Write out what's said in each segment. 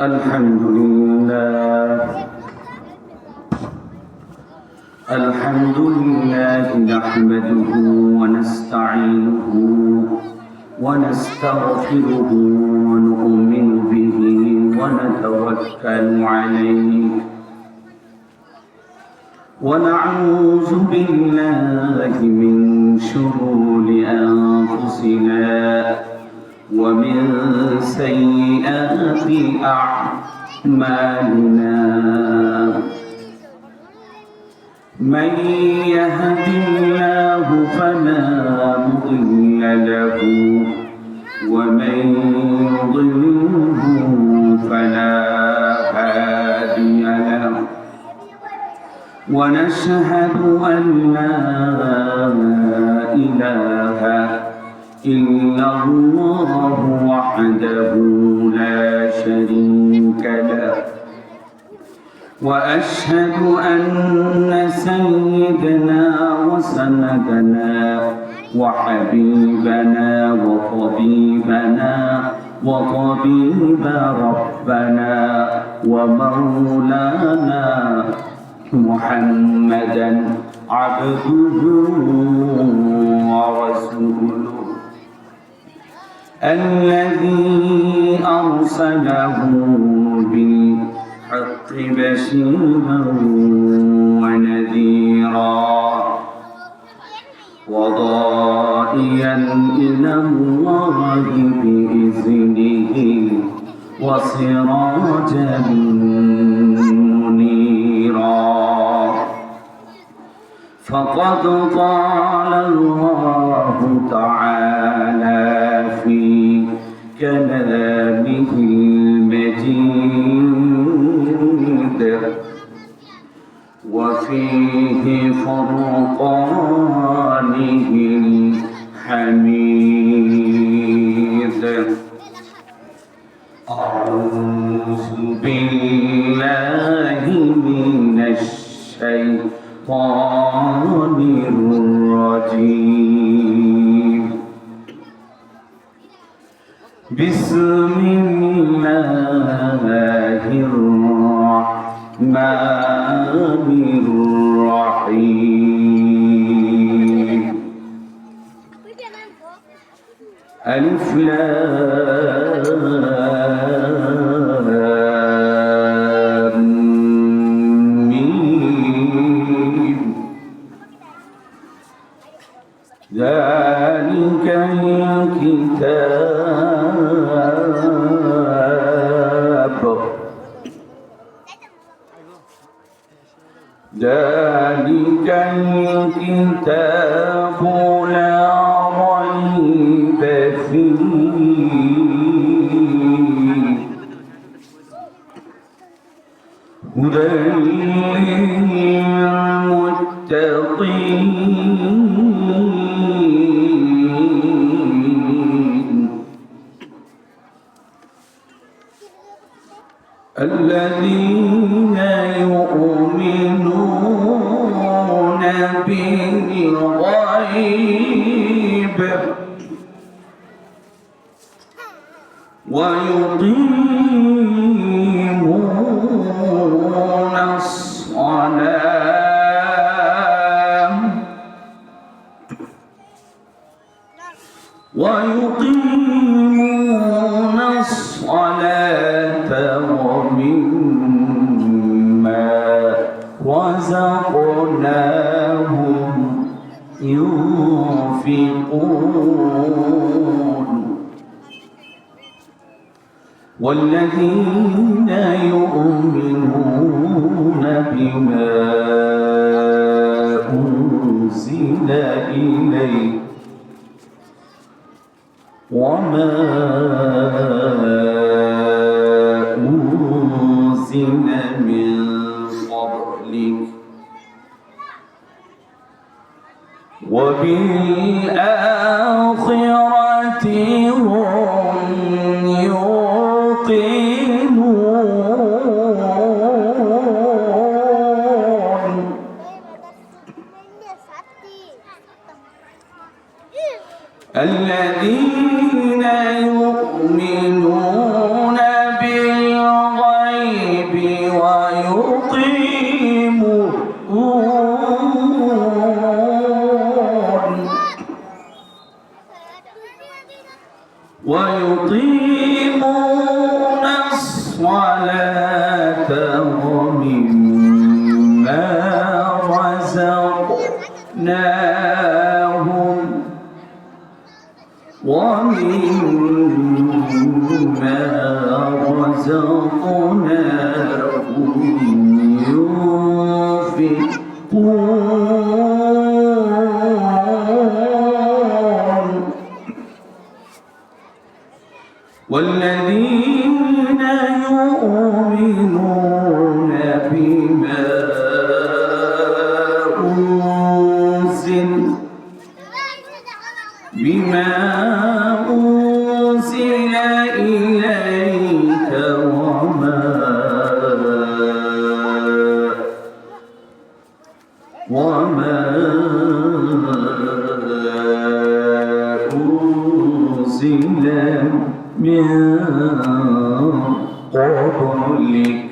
الحمد لله نحمده ونستعينه ونستغفره ونؤمن به ونتوكل عليه ونعوذ بالله من شرور أنفسنا ومن سيئات أعمالنا من يهد الله فلا مضل له ومن يضلله فلا هادي له ونشهد أن لا إله إلا الله وحده لا شريك له وأشهد أن سيدنا وسندنا وحبيبنا وطبيبنا وطبيب ربنا ومولانا محمدا عبده ورسوله الذي أرسله بالحق بشيرا ونذيرا وضائيا إلى الله بإذنه وسراجا منيرا فقد قال الله تعالى في كلامه المجيد وفيه فرقانه الحميد أعوذ بالله من الشيطان الرجيم بسم الله الرحمن الرحيم ألف لام ميم ذلك الكتاب لا ريب فيه هدى للمتقين الذين يؤمنون بالغيب ويقيمون الصلاة ومما رزقناهم ينفقون والذين يؤمنون بما أنزل إليك وما أنزل من قبلك وبالآخرة هم يوقنون الذين يؤمنون بالغيب ويقيمون الصلاة ومما رزقناهم ينفقون والذين يؤمنون بما أنزل إليك وما أنزل من قبلك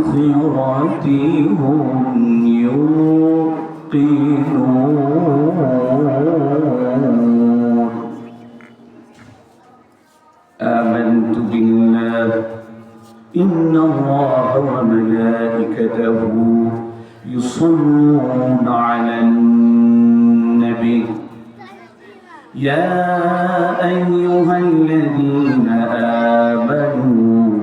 وبالآخرة هم يوقنون آمنت بالله إن الله وملائكته يصلون على النبي يا أيها الذين آمنوا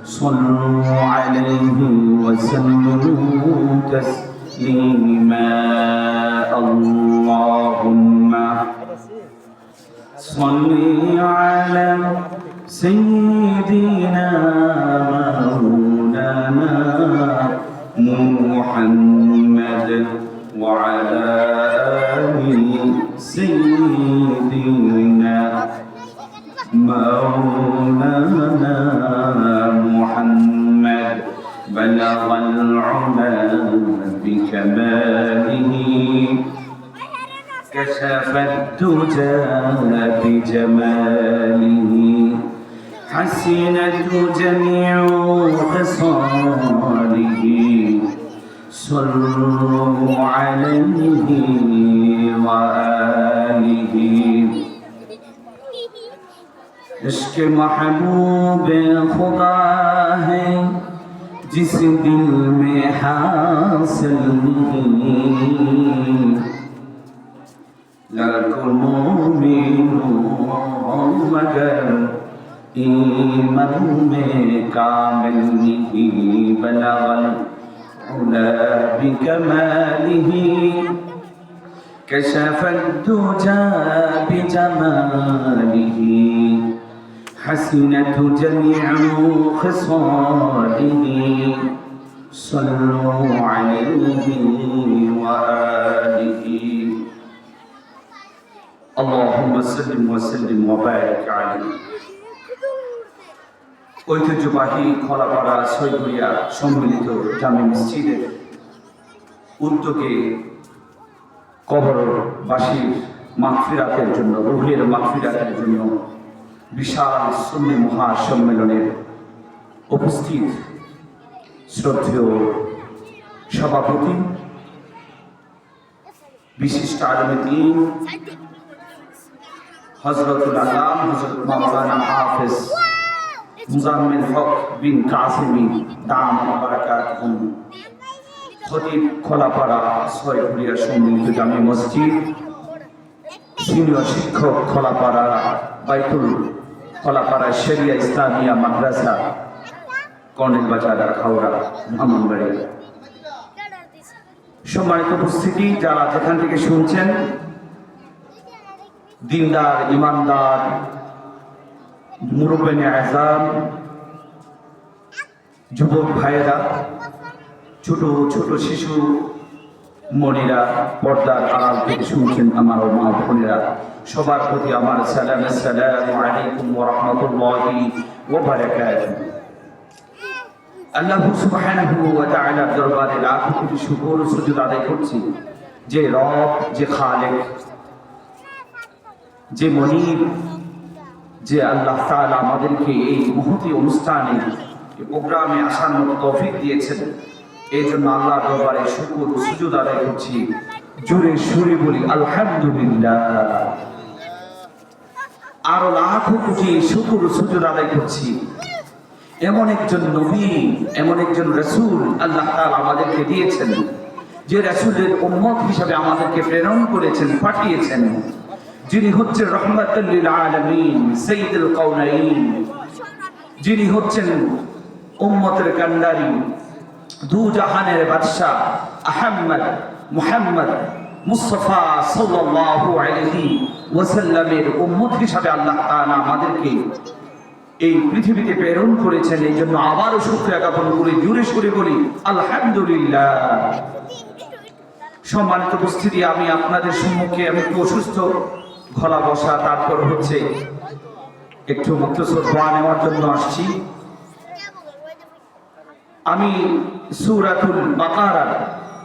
صلوا عليه وسلموا تسليما اللهم صل على سيدنا مولانا محمد وعلى آل سيدنا مولانا محمد بلغ العلا بكماله كشف الدجى بجماله حسنت جميع خصاله صلوا عليه وآله عشق محبوب خدا ہے جس دل میں حاصل نہیں لاکھوں مومنوں مگر ایمان میں کامل نہیں بلغ العلا بکمالہ كشف الدجى بجماله حسنت جميع خصاله صلوا عليه وآله اللهم صل وسلم وبارك عليه ঐতিহ্যবাহী খোলাপাড়া সৈগুড়িয়া সম্মিলিত জামে মসজিদের উদ্যোগে কবরবাসীর মাগফিরাতের জন্য রুহের মাগফিরাতের জন্য বিশাল সুন্নি মহাসম্মেলনের উপস্থিত শ্রদ্ধেয় সভাপতি বিশিষ্ট আলেম দ্বীন হযরতুল আল্লাহ হযরত মাওলানা হাফেজ মুজাম্মিল হক বিন কাসেমি দামাত বারাকাতুহুম খতিব খোলাপাড়া ছয়ঘরিয়া সম্মিলিত জামে মসজিদ সিনিয়র শিক্ষক খোলাপাড়া বাইতুল খোলাপাড়া শরিয়া ইসলামিয়া মাদ্রাসা কর্নেল বাজার খাওড়া ব্রাহ্মণবাড়িয়া সম্মানিত উপস্থিতি যারা যেখান থেকে শুনছেন দিনদার ইমানদার মুরব্বিনে আযম যুবক ভাইয়েরা ছোট ছোট শিশু মনিরা পর্দার আড়াল থেকে শুনছেন আমার মা বোনেরা সবার প্রতি আমার সালাম আসসালামু আলাইকুম ওয়া রাহমাতুল্লাহি ওয়া বারাকাতুহু আল্লাহ সুবহানাহু ওয়া তাআলার দরবারে লাখ কোটি শুকর ও সুজুদ আদায় করছি যে রব যে খালেক যে মনিব যে আল্লাহ তাআলা আমাদেরকে এই মহতী অনুষ্ঠানে এই প্রোগ্রামে আসার মতো তৌফিক দিয়েছেন এই জন্য আল্লাহর দরবারে শুকর ও সুজুদ আদায় করছি জোরে সুরে বলি আলহামদুলিল্লাহ। আরো লাখো কোটি শুকর সুজুদ আদায় করছি এমন একজন নবী, এমন একজন রাসূল আল্লাহ তাআলা আমাদেরকে দিয়েছেন, যে রাসূলের উম্মত হিসাবে আমাদেরকে প্রেরণ করেছেন, পাঠিয়েছেন, যিনি হচ্ছেন রাহমাতুল লিল আলামিন, সাইয়্যিদুল কাউনাইন, যিনি হচ্ছেন উম্মতের কান্ডারি, দু জাহানের বাদশা আহমদ মুহাম্মদ মুস্তাফা সাল্লাল্লাহু আলাইহি ওয়াসাল্লামের উম্মত হিসাবে আল্লাহ তাআলা আমাদেরকে এই পৃথিবীতে প্রেরণ করেছেন। এই জন্য আবারও শুকরিয়া জ্ঞাপন করে জোরে সুরে বলি আলহামদুলিল্লাহ। সম্মানিত উপস্থিতি, আমি আপনাদের সম্মুখে আমি একটু অসুস্থ, গলা বসা, তারপর হচ্ছে একটু মুক্তসর দোয়া নেওয়ার জন্য আসছি। আমি সূরাতুল বাকারার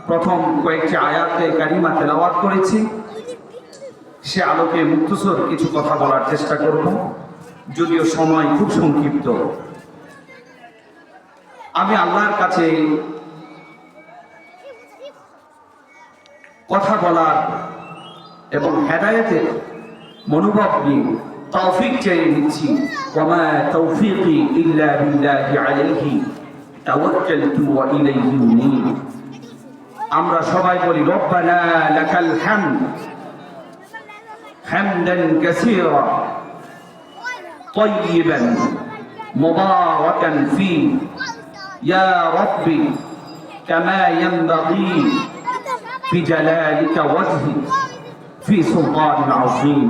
প্রথম কয়েকটি আয়াতে কারিমা তেলাওয়াত করেছি, সে আলোকে মুক্তসর কিছু কথা বলার চেষ্টা করব, যদিও সময় খুব সংক্ষিপ্ত। আমি আল্লাহর কাছে কথা বলার এবং হেদায়েতের মনোভাব নিয়ে তৌফিক চেয়ে নিচ্ছি। ওয়া তৌফিকি ইল্লা বিল্লাহি আলাইহি তাওয়াক্কালতু ওয়া ইলাইহি উনীব। আমরা সবাই বলি রব্বানা লাকাল হামদ হামদান কাসীরা তাইয়িবান মুবারাকান ফী ইয়া রাব্বি কামা ইয়ানবাগী ফি জালালিকা ওয়াজহিক ফি সুলতানিল আযীম।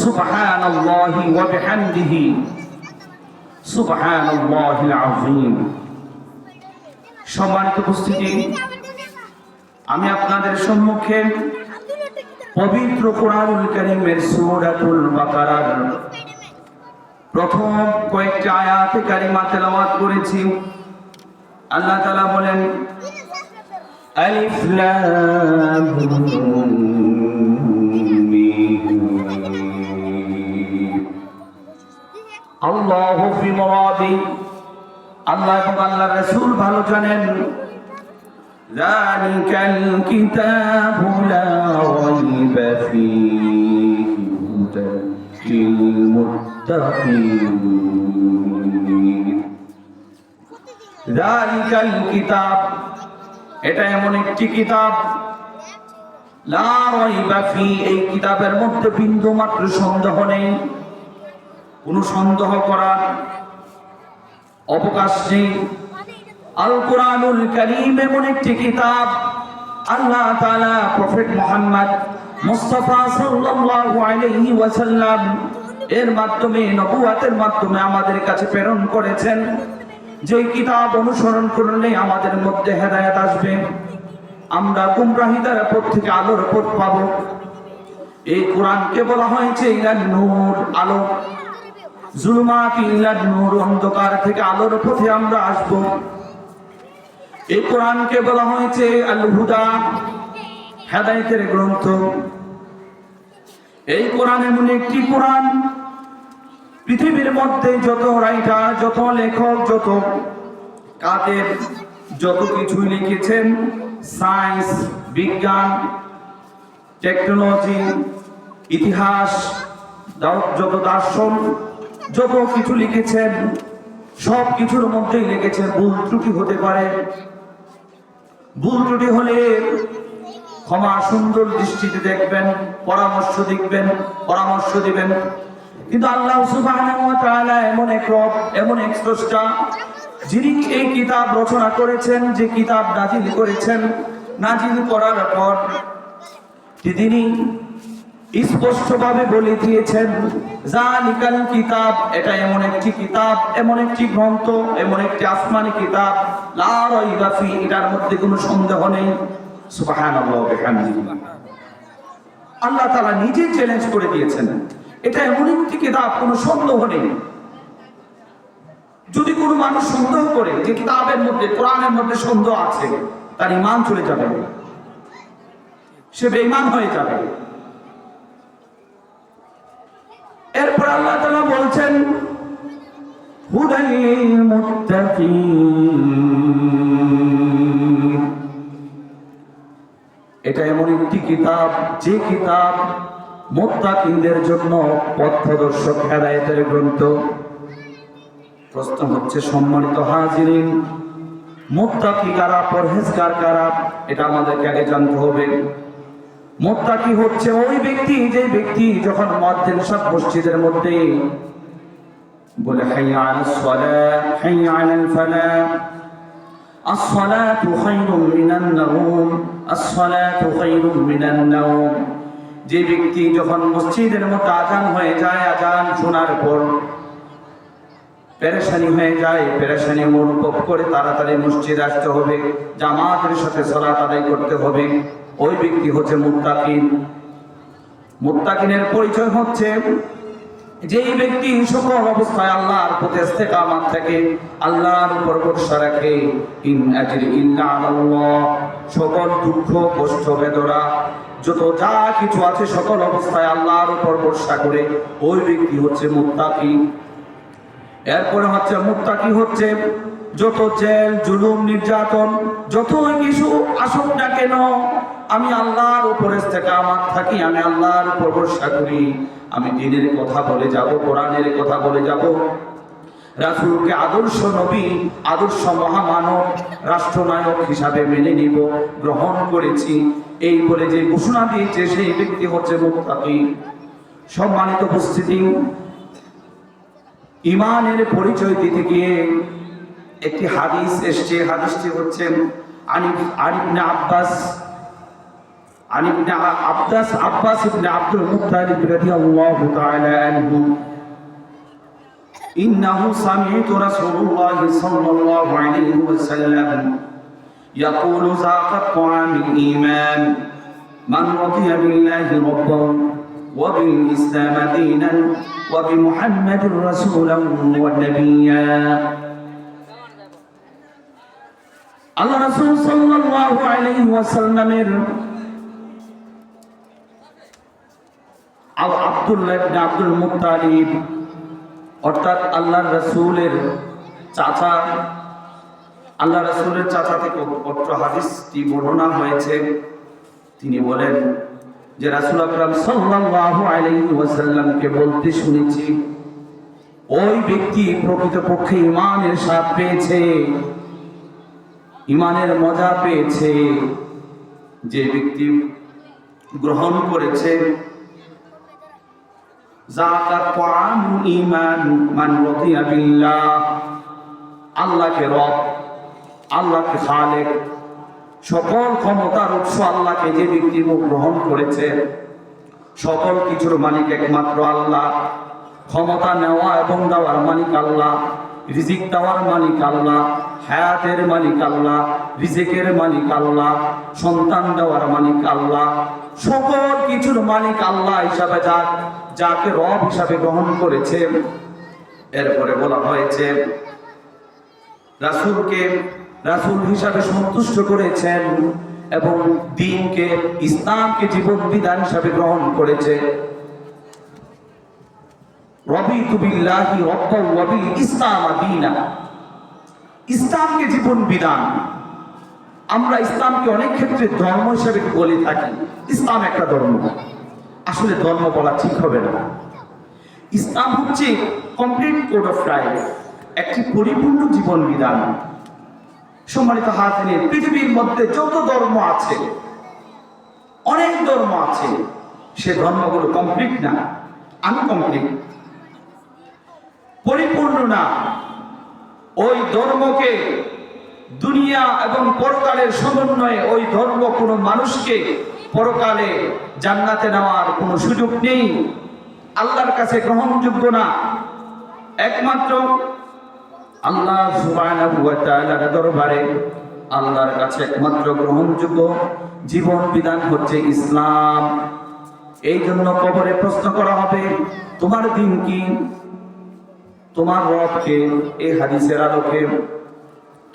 সুবহানাল্লাহি ওয়া বিহামদিহি সুবহানাল্লাহিল আযীম। সম্মানিত উপস্থিতি, আমি আপনাদের সম্মুখে পবিত্র কোরআনুল কারীমের সূরাতুল বাকারার প্রথম কয়েকটি আয়াতে কারিমা তেলাওয়াত করেছি। আল্লাহ তাআলা বলেন আলিফ লাম মিম আল্লাহু ফি মুরাদি। আল্লাহ এবং আল্লাহর রাসূল ভালো জানেন যালিকাল কিতাবু লা রাইবা ফীহি হুদাল লিল মুত্তাকিন। যালিকাল কিতাব, এটা এমন একটি কিতাব, লা রাইবা ফী, এই কিতাবের মধ্যে বিন্দু মাত্র সন্দেহ নেই, কোনো সন্দেহ করার অবকাশ নেই। আল কোরআনুল কারীম এমন একটি কিতাব, আল্লাহ তাআলা প্রফেট মুহাম্মদ মুস্তাফা সাল্লাল্লাহু আলাইহি ওয়াসাল্লাম এর মাধ্যমে, নবুয়তের মাধ্যমে আমাদের কাছে প্রেরণ করেছেন। যে কিতাব অনুসরণ করলে আমাদের মধ্যে হেদায়েত আসবে, আমরা গুমরাহিতার পথ থেকে আলোর পথ পাব। এই কোরআনকে বলা হয়েছে ইলান নূর, আলো, জুলুমাত ইলান নূর, অন্ধকার থেকে আলোর পথে আমরা আসব। এই কোরআনকে বলা হয়েছে আল হুদা, হেদায়েতের গ্রন্থ। এই কোরআন এমন একটি কোরআন, পৃথিবীর মধ্যে যত রাইটার, যত লেখক, যত কাদের, যত কিছুই লিখেছেন, সায়েন্স, বিজ্ঞান, টেকনোলজি, ইতিহাস, যত দর্শন, যত কিছু লিখেছেন, সব কিছুর মধ্যেই লিখেছেন ভুল ত্রুটি হতে পারে। ভুল ত্রুটি হলে ক্ষমা সুন্দর দৃষ্টিতে দেখবেন, পরামর্শ দিবেন। কিন্তু আল্লাহ সুবহানাহু ওয়া তাআলা এমন এক রব, এমন এক স্রষ্টা, যিনি এই কিতাব রচনা করেছেন, যে কিতাব নাজিল করেছেন, নাজিল করার পর তিনি স্পষ্টভাবে বলে দিয়েছেন যালিকাল কিতাব, এটা এমন একটি কিতাব, এমন একটি গ্রন্থ, এমন একটি আসমানি কিতাব, লা রাইবা ফী, এটার মধ্যে কোনো সন্দেহ নেই। সুবহানাল্লাহ ওয়া বিহামদিহি। আল্লাহ তাআলা নিজে চ্যালেঞ্জ করে দিয়েছেন, এটা এমন একটি কিতাব, কোনো সন্দেহ নেই। যদি কোনো মানুষ সন্দেহ করে যে কিতাবের মধ্যে, কোরআনের মধ্যে সন্দেহ আছে, তার ঈমান চলে যাবে, সে বেঈমান হয়ে যাবে। এরপর আল্লাহ তাআলা বলছেন হুদাল লিল মুত্তাকিন, এটা এমন একটি কিতাব, যে কিতাব মুত্তাকিনদের জন্য পথপ্রদর্শক, হেদায়েতের গ্রন্থ। প্রশ্ন হচ্ছে, সম্মানিত হাজিরিন, মুত্তাকি কারা, পরহেজগার কারা? এটা আমাদেরকে আগে জানতে হবে। মুত্তাকি হচ্ছে ওই ব্যক্তি, যে ব্যক্তি যখন মুয়াজ্জিন সাহেব মসজিদের মধ্যে বলে হাইয়া আলাস সালাহ, হাইয়া আলাল ফালাহ, আসসালাতু খায়রুম মিনান নাওম, আসসালাতু খায়রুম মিনান নাওম, যে ব্যক্তি যখন মসজিদের মধ্যে আজান হয়ে যায়, আজান শোনার পর পেরেশানি হয়ে যায়, পেরেশানি অনুভব করে তাড়াতাড়ি মসজিদ আসতে হবে, জামাতের সাথে সালাত আদায় করতে হবে, ওই ব্যক্তি হচ্ছে মুত্তাকিন। মুত্তাকিনের পরিচয় হচ্ছে যেই ব্যক্তি সকল অবস্থায় আল্লাহর প্রতি ইস্তেকামত থাকে, আল্লাহর উপর ভরসা রাখে। ইন আজরি ইল্লা আলাল্লাহ, সকল দুঃখ কষ্ট বেদনা যত যা কিছু আছে সকল অবস্থায় আল্লাহর উপর ভরসা করে, ওই ব্যক্তি হচ্ছে মুত্তাকি। এরপরে হচ্ছে মুত্তাকি হচ্ছে যত জেল জুলুম নির্যাতন যতই কিছু আসুক না কেন, আমি আল্লাহর উপরে ইস্তেকামত থাকি, আমি আল্লাহর উপর ভরসা করি, আমি দ্বীনের কথা বলে যাব, কোরআনের কথা বলে যাব, রাসূলকে আদর্শ নবী, আদর্শ মহামানব, রাষ্ট্রনায়ক হিসাবে মেনে নিব, গ্রহণ করেছি, এই বলে যে ঘোষণা দিয়েছে, সেই ব্যক্তি হচ্ছে মুত্তাকি। সম্মানিত উপস্থিতি, ইমানের পরিচয় দিতে গিয়ে একটি হাদিস এসছে। হাদিসটি হচ্ছে আব্বাস ইবনে আব্দুল মুত্তালিব রাদিয়াল্লাহু তাআলা আনহু, ইন্নাহু সামি'তু রাসূলুল্লাহ সাল্লাল্লাহু আলাইহি ওয়াসাল্লাম ইয়াকুলু যাকাত তা'আমিল ঈমান মান রাদিয়া বিল্লাহি রাব্বান ওয়া বিল ইসলাম দীনান ওয়া বিমুহাম্মাদির রাসূলান ওয়া নাবিয়্যা। আল্লাহ রাসূল সাল্লাল্লাহু আলাইহি ওয়াসাল্লামের আব্দুল্লাহ ইবনে আব্দুল মুত্তালিব, অর্থাৎ আল্লাহর রাসূলের চাচা, আল্লাহ রাসূলের চাচা থেকে অত্র হাদিসটি বর্ণনা হয়েছে। তিনি বলেন যে রাসূল আকরাম সাল্লাল্লাহু আলাইহি ওয়াসাল্লামকে বলতে শুনেছি, ওই ব্যক্তি প্রকৃতপক্ষে ঈমানের স্বাদ পেয়েছে, ঈমানের মজা পেয়েছে, যে ব্যক্তি গ্রহণ করেছে যাকাত তা'আমুল ঈমান মান রাদিয়া বিল্লাহ, আল্লাহকে রব, আল্লাহকে খালেক, সকল ক্ষমতার উৎস আল্লাহকে যে ব্যক্তি গ্রহণ করেছে, সকল কিছুর মালিক একমাত্র আল্লাহ, ক্ষমতা নেওয়া এবং দেওয়ার মালিক আল্লাহ, রিজিক দেওয়ার মালিক আল্লাহ, হায়াতের মালিক আল্লাহ, রিজিকের মালিক আল্লাহ, সন্তান দেওয়ার মালিক আল্লাহ, সকল কিছুর মালিক আল্লাহ হিসাবে যাকে রব হিসাবে গ্রহণ করেছে। এরপরে বলা হয়েছে রাসূলকে রাসূল হিসাবে সন্তুষ্ট করেছেন এবং দ্বীনকে, ইসলামকে জীবন বিধান হিসাবে গ্রহণ করেছে। রাদিতু বিল্লাহি রাব্বান ওয়া বিল ইসলাম দীনা, ইসলামকে জীবন বিধান। আমরা ইসলামকে অনেক ক্ষেত্রে ধর্ম হিসেবে বলে থাকি, ইসলাম একটা ধর্ম, আসলে ধর্ম বলা ঠিক হবে না। ইসলাম হচ্ছে কমপ্লিট কোড অফ লাইফ, একটি পরিপূর্ণ জীবন বিধান। সম্মানিত হাজিরিন, পৃথিবীর মধ্যে যত ধর্ম আছে, অনেক ধর্ম আছে, সে ধর্মগুলো কমপ্লিট না, আনকমপ্লিট, পরিপূর্ণ না। ওই ধর্মকে দুনিয়া এবং পরকালের সমন্বয়ে ওই ধর্ম কোনো মানুষকে পরকালে জান্নাতে নেওয়ার কোনো সুযোগ নেই, আল্লাহর কাছে গ্রহণযোগ্য না। একমাত্র আল্লাহ সুবহানাহু ওয়া তাআলার দরবারে আল্লাহর কাছে একমাত্র গ্রহণযোগ্য জীবন বিধান হচ্ছে ইসলাম। এই জন্য কবরে প্রশ্ন করা হবে, তোমার দিন কি, তোমার রবকে, এই হাদিসের আলোকে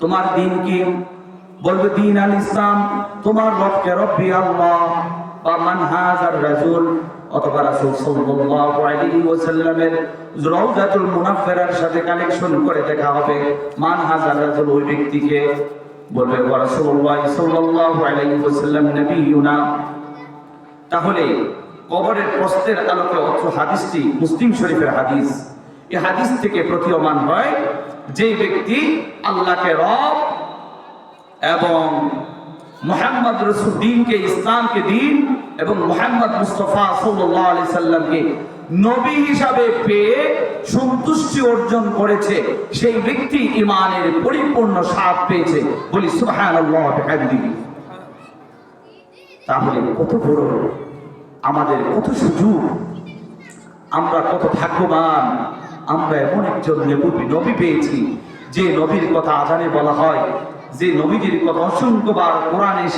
তোমার দিন কি? বলবে দিন আল ইসলাম, তোমার রবকে রব্বি আল্লাহ বা মানহাজার রাসূল, অথবা রাসূল সাল্লাল্লাহু আলাইহি ওয়াসাল্লামের রাউজাতুল মুনাফফিরার সাথে কানেকশন করে দেখা হবে মানহাজার রাসূল, ওই ব্যক্তিকে বলবে ওয়া রাসূলুল্লাহ সাল্লাল্লাহু আলাইহি ওয়াসাল্লাম নবিয়ুনা। তাহলে কবরের প্রশ্নের আলোকে অত্র হাদিসটি মুসলিম শরীফের হাদিস। এই হাদিস থেকে প্রতীয়মান হয় যে ব্যক্তি আল্লাহকে রব এবং মুহাম্মদ রাসূল দ্বীনকে, ইসলামকে দ্বীন এবং মুহাম্মদ মুস্তাফা সাল্লাল্লাহু আলাইহি সাল্লামকে নবী হিসাবে পেয়ে সন্তুষ্টি অর্জন করেছে, সেই ব্যক্তি ঈমানের পরিপূর্ণ স্বাদ পেয়েছে। বলি সুবহানাল্লাহ ওয়া বিহামদিহি। তাহলে কত বড় আমাদের, কত সুযোগ, আমরা কত ভাগ্যবান, আমরা এমন একজন নবী পেয়েছি যে নবীর কথা আযানে বলা হয়, যে নবীজির কথা অসংখ্যবার কোরআনে